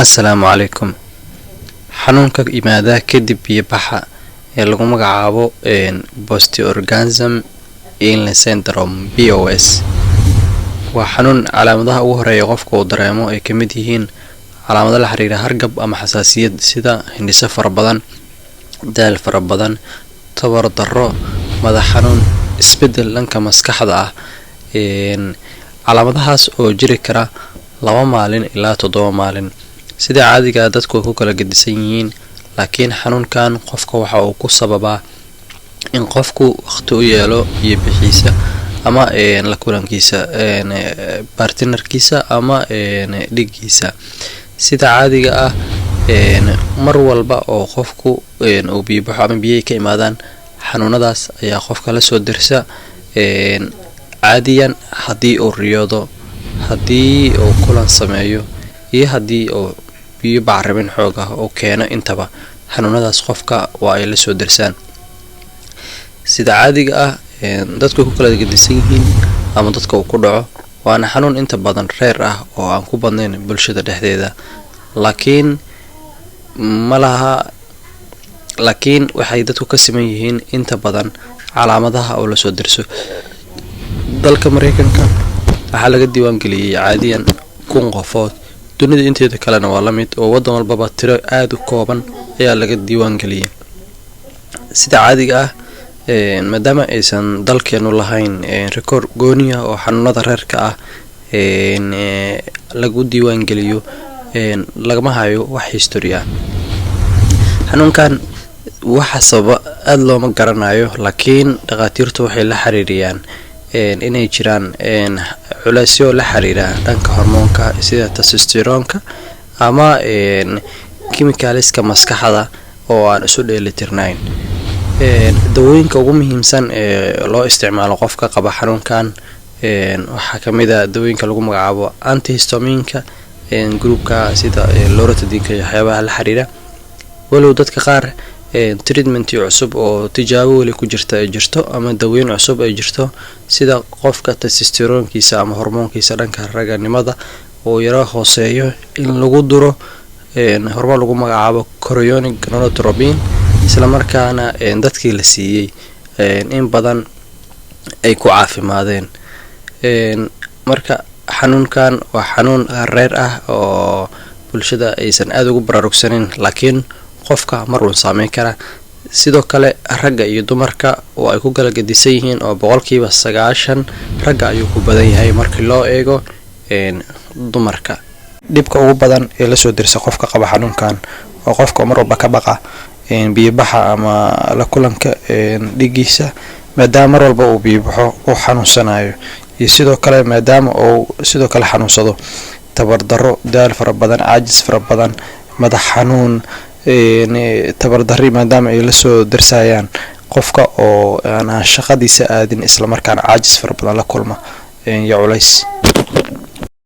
Assalaamu calaykum. Xanuunka yimaada kadib biyo-baxa ee lagu magacaabo post-orgasm illness syndrome (POS) waa xanuun calaamadaha ugu horeeya qofka uu dareemo ay ka mid yihiin calaamado la xiriira hargab ama xasaasiyad sida hindhiso fara badan, daal fara badan, tabar darro, madax xanuun, isbeddel dhanka maskaxda ah. Calaamadahaas oo jiri kara 2 maalin ilaa 7 maalin. Sida caadiga ah dadku way ku kala gedisan yihiin, laakiin xanuunkan qofka waxa uu ku sababaa in qofku waqti u yeelo biyo bixiisa ama la kulankiisa partnerkiisa ama dhigiisa. Sida caadiga ah mar walba oo qofku uu biyo baxo ama biyo ka imaadaan, xanuunadaas ayaa qofka la soo dirsa. Caadiyan haddii uu riyoodo, haddii uu kulan sameeyo, iyo haddii uu biyo bacrimin xoog ah oo keeno, intaba xanuunadaas qofka waa ay la soo dirsaan. Sida caadiga ah dadku ku kala gedisan yihiin ama dadka uu ku dhaco, waana xanuun inta badan reer ah oo aan ku badnayn bulshada dhexdeeda, laakiin waxay dadku ka siman yihiin inta badan calaamadaha oo la soo dirso. Dalka Mareykanka waxaa laga diiwaan geliyay caadiyan 1000 qofood. Dunida inteeda kalena waa la mid, oo waddan walbaba tiro aad u kooban ayaa laga diiwaan geliyay. Sida caadiga ah maadaama aysan dalkeenu lahayn rikoor gooni ah oo xanuunada reerka ah lagu diiwaan geliyo, lagama hayo wax history ah. Xanuunkan waxa sababa aad looma garanayo, laakiin dhaqaatiirtu waxay la xiriiriyaan inay jiraan culaysyo la xiriira dhanka hormoonka sida testosterone-ka ama chemicalska maskaxda oo aan isu dheelitirnayn. Dawooyinka ugu muhiimsan ee loo isticmaalo qofka qaba xanuunkan waxaa ka mid ah dawooyinka lagu magacaabo antihistamine-ka groupka sida loratadine iyo waxyaabaha la xiriira. walow dadka qaar treatment cusub oo tijaabo wali ku jirta ay jirto ama dawooyin cusub ay jirto, sida qofka testosterone-kiisa ama hormoonkiisa dhanka raganimada oo yara hooseeyo in lagu duro hormoon lagu magacaabo chorionic gonadotropin, isla markaana dadkii la siiyay in badan ay ku caafimaadeen. Marka xanuunkan waa xanuun reer ah oo bulshada aysan aad ugu baraarugsanin, laakiin qofka mar uu saameyn kara. Sidoo kale ragga iyo dumarka oo ay ku kala gedisan yihiin, oo 90% ragga ayuu ku badan yahay markii loo eego dumarka. Dhibka ugu badan ee la soo dirsa qofka qaba xanuunkan oo qofka mar walba ka baqa biyo baxa ama la kulanka dhigiisa, maadaama mar walba uu biyo baxo uu xanuunsanayo, iyo sidoo kale maadaama uu sidoo kale xanuunsado tabar darro, daal fara badan, caajis fara badan, madax xanuun, tabar darri maadaama ay la soo dirsayaan qofka oo aan shaqadiisa aadin, isla markaana caajis fara badan la kulma iyo culays.